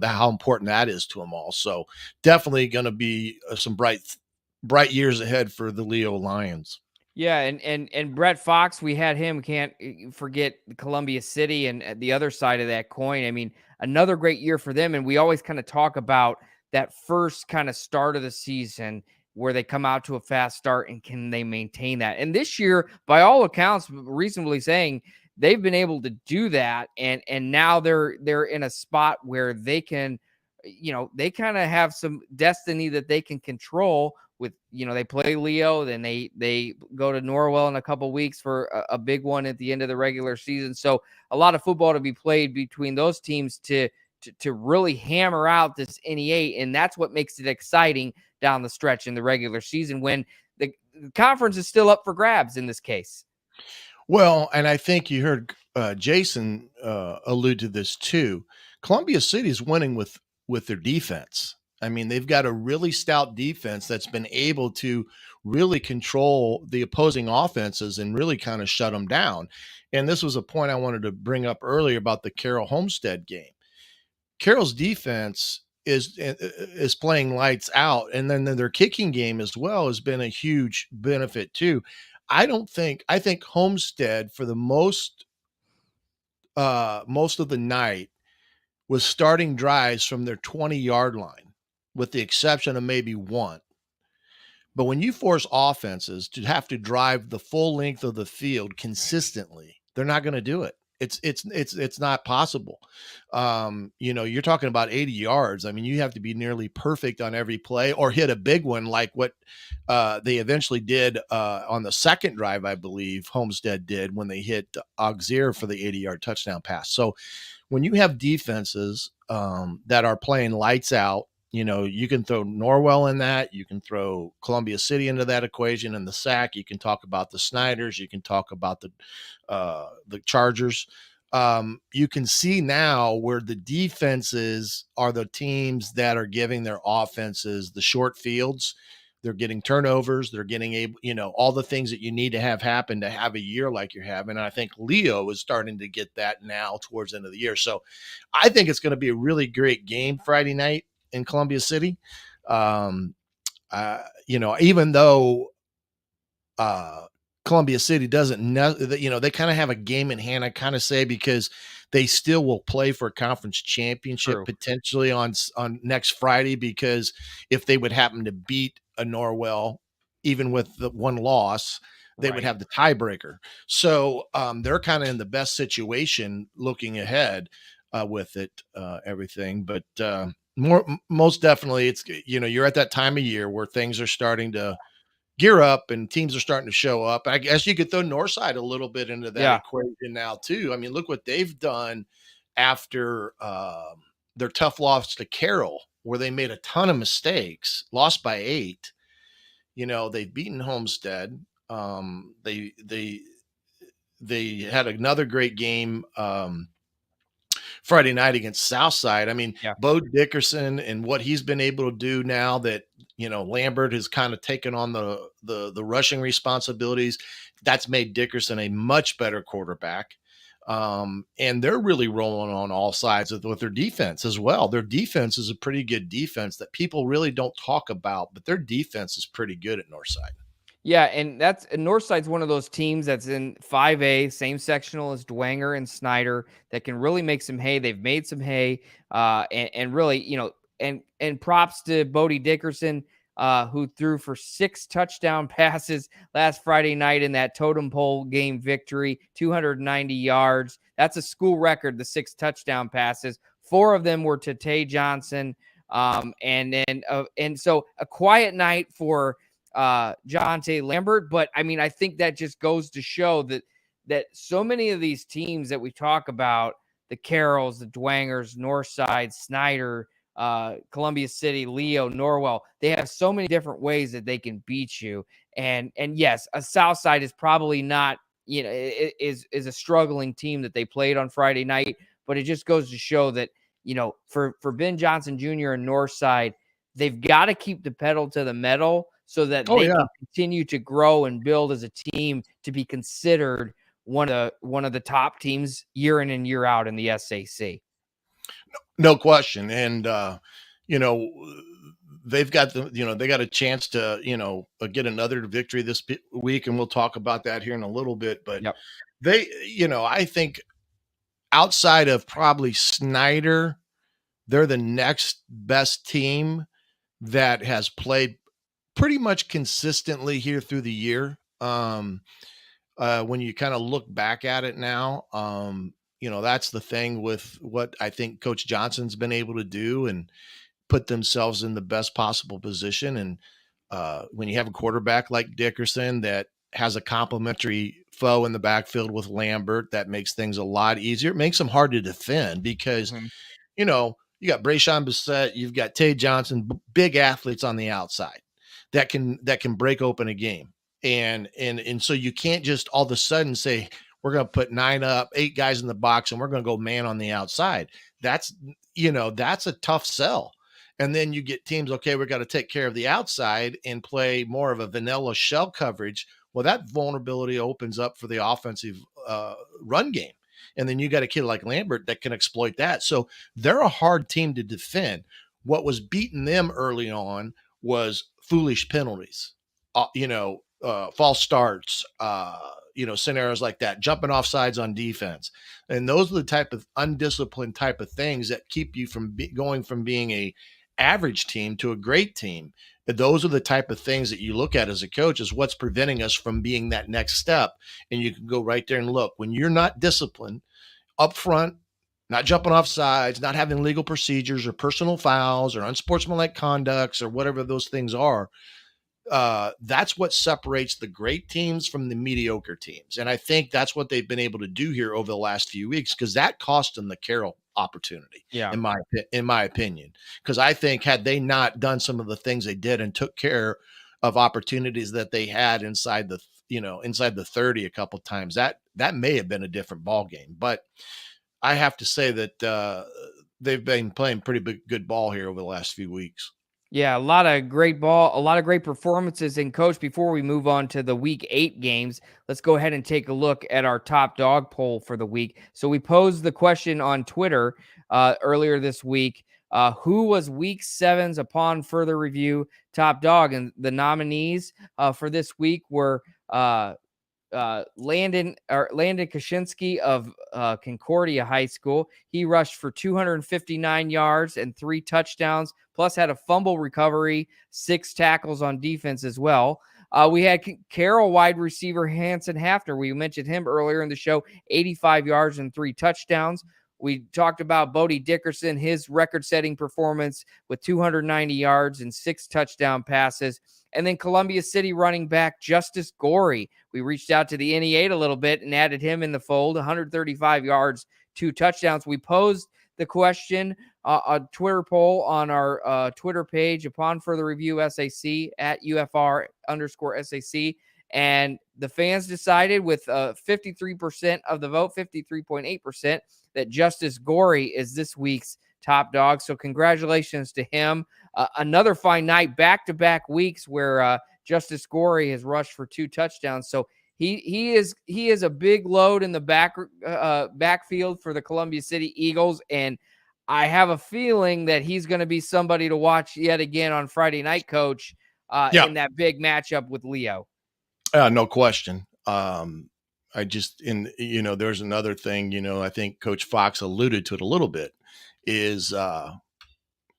how important that is to them all. So definitely going to be some bright years ahead for the Leo Lions. Yeah, and Brett Fox, we had him. Can't forget Columbia City and the other side of that coin. I mean, another great year for them. And we always kind of talk about that first kind of start of the season where they come out to a fast start, and can they maintain that? And this year, by all accounts, reasonably saying, they've been able to do that, and now they're in a spot where they can, they kind of have some destiny that they can control. With, they play Leo, then they go to Norwell in a couple weeks for a big one at the end of the regular season. So a lot of football to be played between those teams to really hammer out this NE8, and that's what makes it exciting down the stretch in the regular season when the conference is still up for grabs in this case. Well, and I think you heard Jason allude to this too. Columbia City is winning with their defense. I mean, they've got a really stout defense that's been able to really control the opposing offenses and really kind of shut them down. And this was a point I wanted to bring up earlier about the Carroll Homestead game. Carroll's defense is playing lights out, and then their kicking game as well has been a huge benefit too. I think Homestead for the most of the night was starting drives from their 20-yard line, with the exception of maybe one. But when you force offenses to have to drive the full length of the field consistently, they're not going to do it. It's not possible. You're talking about 80 yards. I mean, you have to be nearly perfect on every play or hit a big one like what they eventually did on the second drive, I believe Homestead did when they hit Auxerre for the 80-yard touchdown pass. So when you have defenses that are playing lights out, you can throw Norwell in that. You can throw Columbia City into that equation and the SAC. You can talk about the Snyders. You can talk about the Chargers. You can see now where the defenses are the teams that are giving their offenses the short fields. They're getting turnovers. They're getting all the things that you need to have happen to have a year like you're having. And I think Leo is starting to get that now towards the end of the year. So I think it's going to be a really great game Friday night in Columbia City. Even though Columbia City doesn't know, they kind of have a game in hand, I kind of say, because they still will play for a conference championship potentially on next Friday, because if they would happen to beat a Norwell, even with the one loss, they would have the tiebreaker. So they're kind of in the best situation looking ahead with everything. But most definitely, it's you're at that time of year where things are starting to gear up and teams are starting to show up. I guess you could throw Northside a little bit into that equation now too. I mean, look what they've done after their tough loss to Carroll, where they made a ton of mistakes, lost by 8. They've beaten Homestead. They had another great game Friday night against Southside. I mean, Bo Dickerson and what he's been able to do now that, Lambert has kind of taken on the rushing responsibilities, that's made Dickerson a much better quarterback. And they're really rolling on all sides with their defense as well. Their defense is a pretty good defense that people really don't talk about, but their defense is pretty good at Northside. Yeah, and Northside's one of those teams that's in 5A, same sectional as Dwenger and Snyder, that can really make some hay. They've made some hay, and really, and props to Bodie Dickerson. who threw for 6 touchdown passes last Friday night in that totem pole game victory, 290 yards. That's a school record, the 6 touchdown passes. 4 of them were to Tay Johnson. And so a quiet night for Jonte Lambert. But I mean, I think that just goes to show that so many of these teams that we talk about, the Carrolls, the Dwangers, Northside, Snyder, Columbia City, Leo, Norwell, they have so many different ways that they can beat you. And yes, a Southside is probably not, is a struggling team that they played on Friday night, but it just goes to show that, for Ben Johnson Jr. and Northside, they've got to keep the pedal to the metal so that they can continue to grow and build as a team to be considered one of the top teams year in and year out in the SAC. No question. And, they've got they got a chance to, get another victory this week. And we'll talk about that here in a little bit, but they, I think outside of probably Snyder, they're the next best team that has played pretty much consistently here through the year. When you kind of look back at it now, that's the thing with what I think Coach Johnson's been able to do and put themselves in the best possible position. And when you have a quarterback like Dickerson that has a complimentary foe in the backfield with Lambert, that makes things a lot easier. It makes them hard to defend because, you got Brayshawn Bissett, you've got Tay Johnson, big athletes on the outside that can break open a game. And so you can't just all of a sudden say, we're going to put 8 guys in the box and we're going to go man on the outside. That's a tough sell. And then you get teams, okay, we've got to take care of the outside and play more of a vanilla shell coverage. Well, that vulnerability opens up for the offensive run game. And then you got a kid like Lambert that can exploit that. So they're a hard team to defend. What was beating them early on was foolish penalties, false starts, scenarios like that, jumping off sides on defense. And those are the type of undisciplined type of things that keep you from going from being a average team to a great team. Those are the type of things that you look at as a coach is what's preventing us from being that next step. And you can go right there and look when you're not disciplined up front, not jumping off sides, not having legal procedures or personal fouls or unsportsmanlike conducts or whatever those things are. That's what separates the great teams from the mediocre teams. And I think that's what they've been able to do here over the last few weeks, because that cost them the Carroll opportunity, in my opinion. Because I think had they not done some of the things they did and took care of opportunities that they had inside the 30 a couple of times, that may have been a different ball game. But I have to say that they've been playing pretty good ball here over the last few weeks. Yeah, a lot of great ball, a lot of great performances. And Coach, before we move on to the week 8 games, let's go ahead and take a look at our top dog poll for the week. So we posed the question on Twitter earlier this week, who was week 7's upon further review top dog? And the nominees for this week were Landon Kaczynski of Concordia High School. He rushed for 259 yards and 3 touchdowns, plus had a fumble recovery, 6 tackles on defense as well. We had Carroll wide receiver Hanson Hafner. We mentioned him earlier in the show, 85 yards and 3 touchdowns. We talked about Bodie Dickerson, his record-setting performance with 290 yards and 6 touchdown passes. And then Columbia City running back Justice Gorey. We reached out to the NE8 a little bit and added him in the fold, 135 yards, 2 touchdowns. We posed the question, a Twitter poll on our Twitter page upon further review SAC at UFR_SAC. And the fans decided with 53% of the vote, 53.8%, that Justice Gorey is this week's top dog. So congratulations to him. Another fine night, back-to-back weeks where Justice Gorey has rushed for 2 touchdowns. So he is a big load in the backfield for the Columbia City Eagles, and I have a feeling that he's going to be somebody to watch yet again on Friday night, Coach, in that big matchup with Leo. No question. There's another thing, I think Coach Fox alluded to it a little bit, is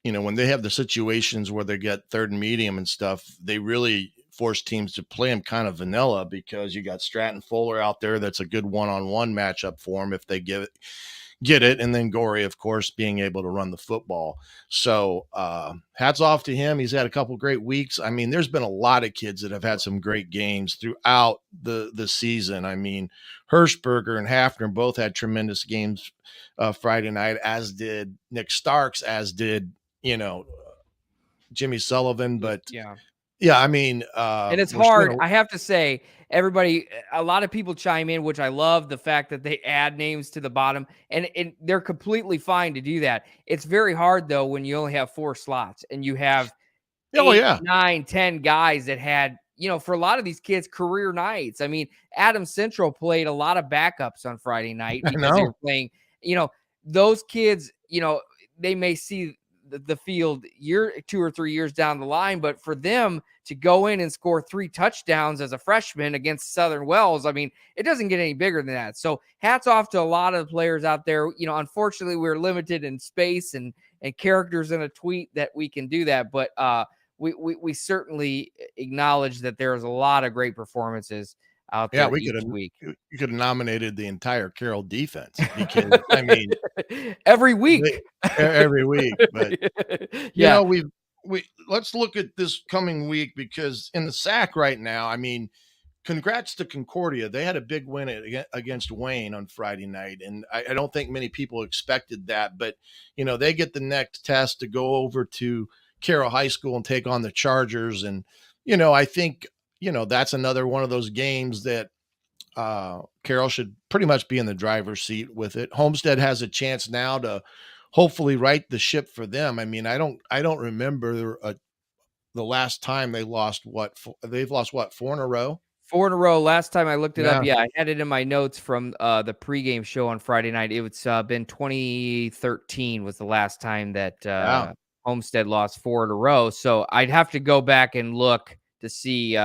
when they have the situations where they get third and medium and stuff, they really force teams to play them kind of vanilla, because you got Stratton Fuller out there. That's a good one-on-one matchup for them if they get it. And then Gorey, of course, being able to run the football. So hats off to him. He's had a couple great weeks. I mean, there's been a lot of kids that have had some great games throughout the season. I mean, Hirschberger and Hafner both had tremendous games Friday night, as did Nick Starks, as did, Jimmy Sullivan. But yeah, I mean, and it's hard. I have to say, a lot of people chime in, which I love the fact that they add names to the bottom, and they're 'Fine' It's very hard though when you only have 4 slots and you have 9, 10 guys that had, for a lot of these kids, career nights. I mean, Adams Central played a lot of backups on Friday night because they were playing, those kids, they may see the field 2 or 3 years down the line, but for them to go in and score 3 touchdowns as a freshman against Southern Wells, I mean, it doesn't get any bigger than that. So hats off to a lot of the players out there. Unfortunately, we're limited in space and characters in a tweet that we can do that, but we certainly acknowledge that there's a lot of great performances out there. You could have nominated the entire Carroll defense, because I mean, every week. But we let's look at this coming week, because in the SAC right now, I mean, congrats to Concordia. They had a big win against Wayne on Friday night, and I don't think many people expected that. But they get the next test to go over to Carroll High School and take on the Chargers, and I think that's another one of those games that Carroll should pretty much be in the driver's seat with it. Homestead has a chance now to hopefully right the ship for them. I mean, I don't remember the last time they lost. They've lost 4 in a row? 4 in a row. Last time I looked it up, I had it in my notes from the pregame show on Friday night. It's been 2013 was the last time that Homestead lost 4 in a row. So I'd have to go back and look to see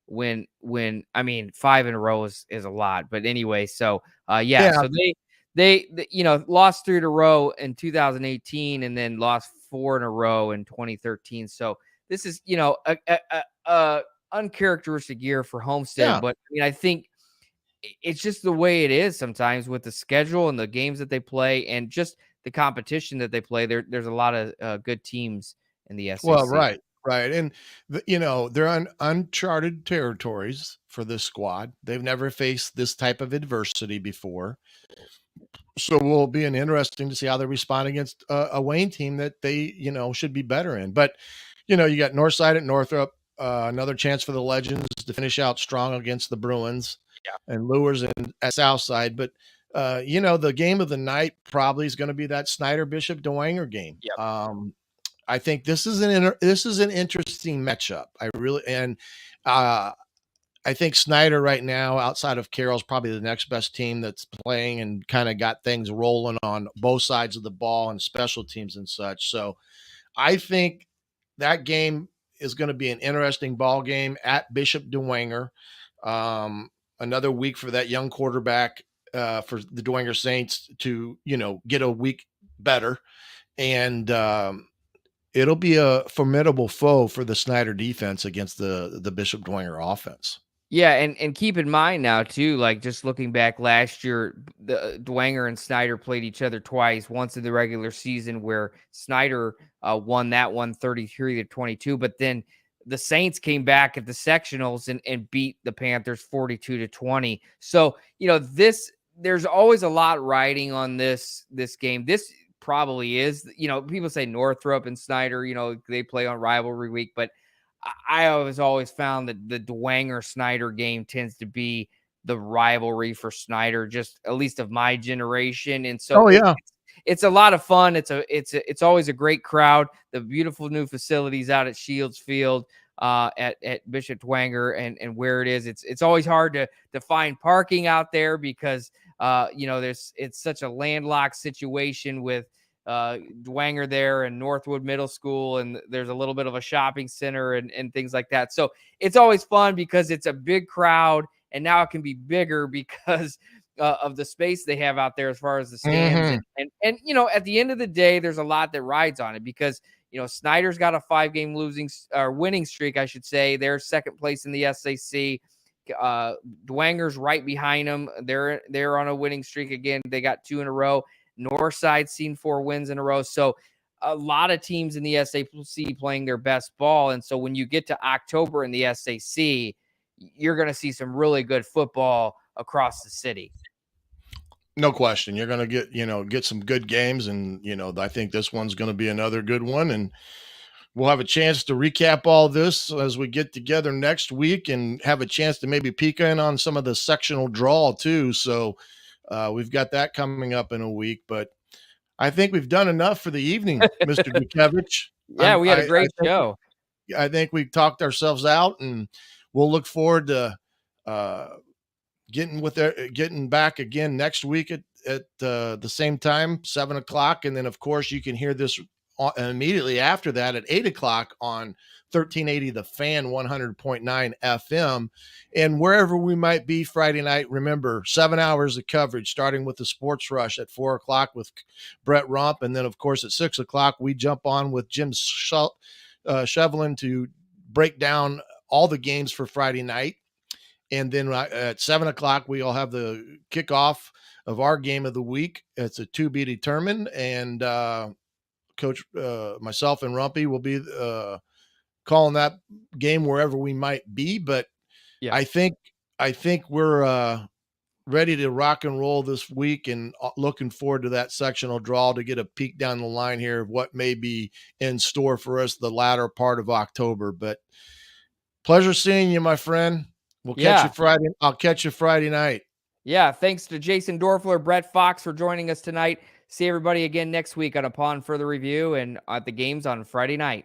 when I mean, 5 in a row is a lot, but anyway, so so they lost 3 in a row in 2018 and then lost 4 in a row in 2013. So this is a uncharacteristic year for Homestead, but I mean, I think it's just the way it is sometimes with the schedule and the games that they play and just the competition that they play. There's a lot of good teams in the SAC. Well, right. And, they're on uncharted territories for this squad. They've never faced this type of adversity before. So it will be interesting to see how they respond against a Wayne team that they, should be better in. But, you got Northside at Northrop, another chance for the Legends to finish out strong against the Bruins and Lures at Southside. But, the game of the night probably is going to be that Snyder Bishop Dwenger game. Yep. I think this is an interesting matchup. I think Snyder right now, outside of Carroll, is probably the next best team that's playing and kind of got things rolling on both sides of the ball and special teams and such. So I think that game is going to be an interesting ball game at Bishop Dwenger. Another week for that young quarterback for the Dwenger Saints to, get a week better. And it'll be a formidable foe for the Snyder defense against the Bishop Dwenger offense. Yeah, and keep in mind now too, like just looking back last year, the Dwenger and Snyder played each other twice. Once in the regular season where Snyder won that one 33-22, but then the Saints came back at the sectionals and beat the Panthers 42-20. So there's always a lot riding on this game. This probably is, people say Northrop and Snyder, they play on rivalry week, but I always found that the Dwenger Snyder game tends to be the rivalry for Snyder, just at least of my generation. And so it's a lot of fun. It's always a great crowd. The beautiful new facilities out at Shields Field, at Bishop Dwenger and where it is. It's always hard to find parking out there because it's such a landlocked situation with Dwenger there and Northwood Middle School, and there's a little bit of a shopping center and things like that. So it's always fun because it's a big crowd, and now it can be bigger because of the space they have out there as far as the stands. And you know, at the end of the day, there's a lot that rides on it because, you know, Snyder's got a 5-game winning streak, I should say. They're second place in the SAC. Dwanger's right behind them. They're on a winning streak again. They got 2 in a row. Northside's seen 4 wins in a row. So a lot of teams in the SAC playing their best ball. And so when you get to October in the SAC, you're going to see some really good football across the city. No question. You're going to get some good games. And, you know, I think this one's going to be another good one. And we'll have a chance to recap all this as we get together next week and have a chance to maybe peek in on some of the sectional draw too. So we've got that coming up in a week, but I think we've done enough for the evening, Mr. Dukevich. Yeah, we had a great show. I think we've talked ourselves out, and we'll look forward to getting back again next week at the same time, 7:00. And then, of course, you can hear this immediately after that at 8:00 on 1380 The Fan, 100.9 FM. And wherever we might be Friday night, remember, 7 hours of coverage, starting with the Sports Rush at 4:00 with Brett Rump. And then, of course, at 6:00, we jump on with Jim Shevlin to break down all the games for Friday night. And then at 7:00, we all have the kickoff of our game of the week. It's a to be determined. And Coach, myself and Rumpy will be calling that game wherever we might be. But yeah, I think we're ready to rock and roll this week, and looking forward to that sectional draw to get a peek down the line here of what may be in store for us the latter part of October. But pleasure seeing you, my friend. We'll catch you Friday. I'll catch you Friday night. Yeah. Thanks to Jason Doerffler, Brett Fox for joining us tonight. See everybody again next week on Upon Further Review and at the games on Friday night.